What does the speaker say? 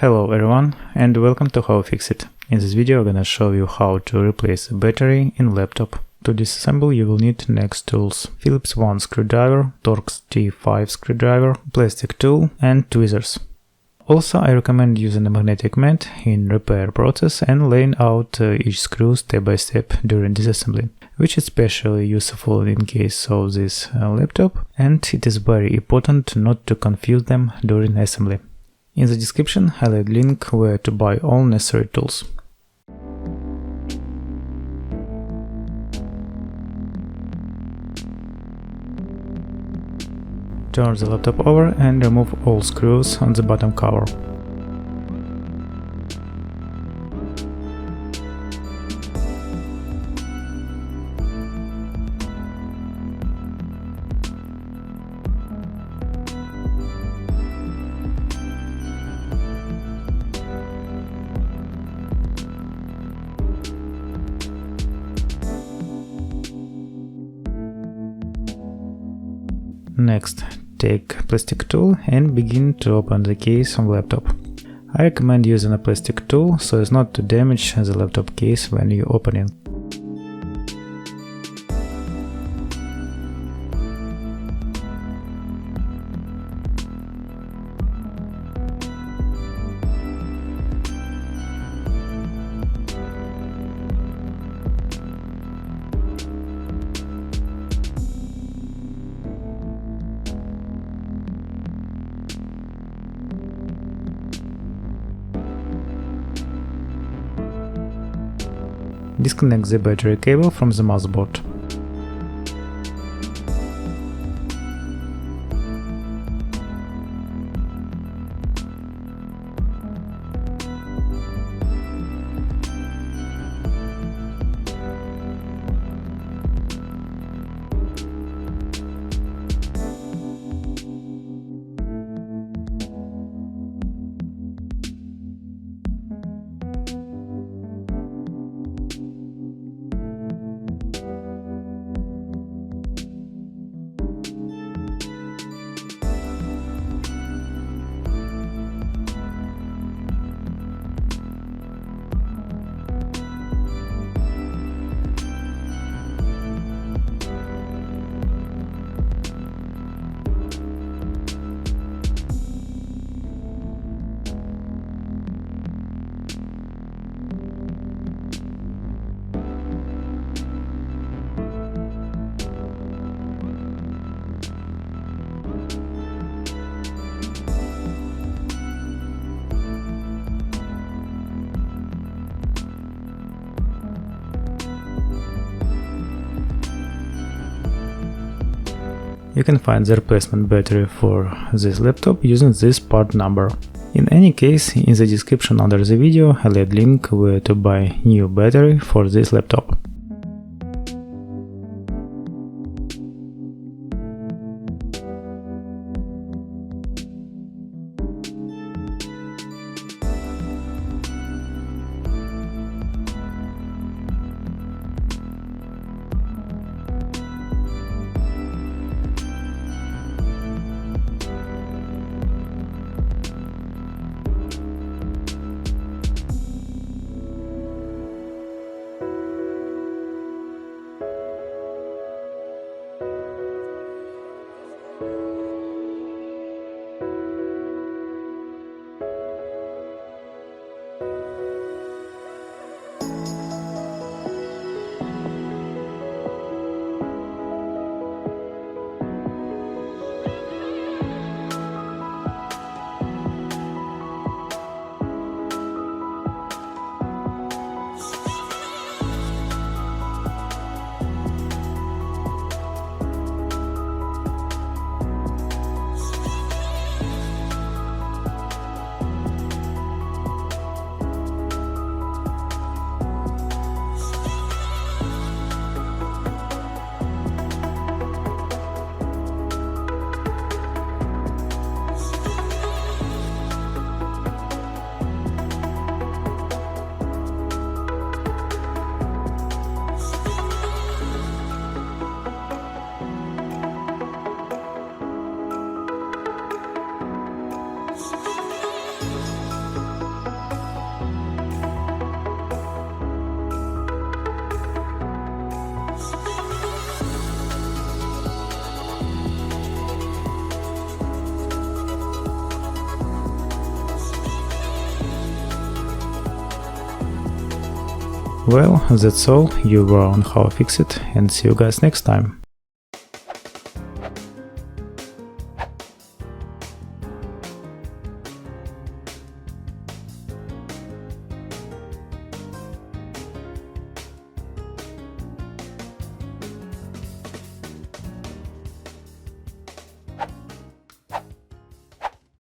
Hello everyone and welcome to How-FixIT. In this video I'm gonna show you how to replace a battery in laptop. To disassemble you will need next tools: Phillips 1 screwdriver, Torx T5 screwdriver, plastic tool and tweezers. Also I recommend using a magnetic mat in repair process and laying out each screw step by step during disassembly, which is especially useful in case of this laptop, and it is very important not to confuse them during assembly. In the description I'll add link where to buy all necessary tools. Turn the laptop over and remove all screws on the bottom cover. Next, take plastic tool and begin to open the case of laptop. I recommend using a plastic tool so as not to damage the laptop case when you open it. Disconnect the battery cable from the motherboard. You can find the replacement battery for this laptop using this part number. In any case, in the description under the video I'll add link where to buy new battery for this laptop. Well, that's all. You were on HowFixIt, and see you guys next time.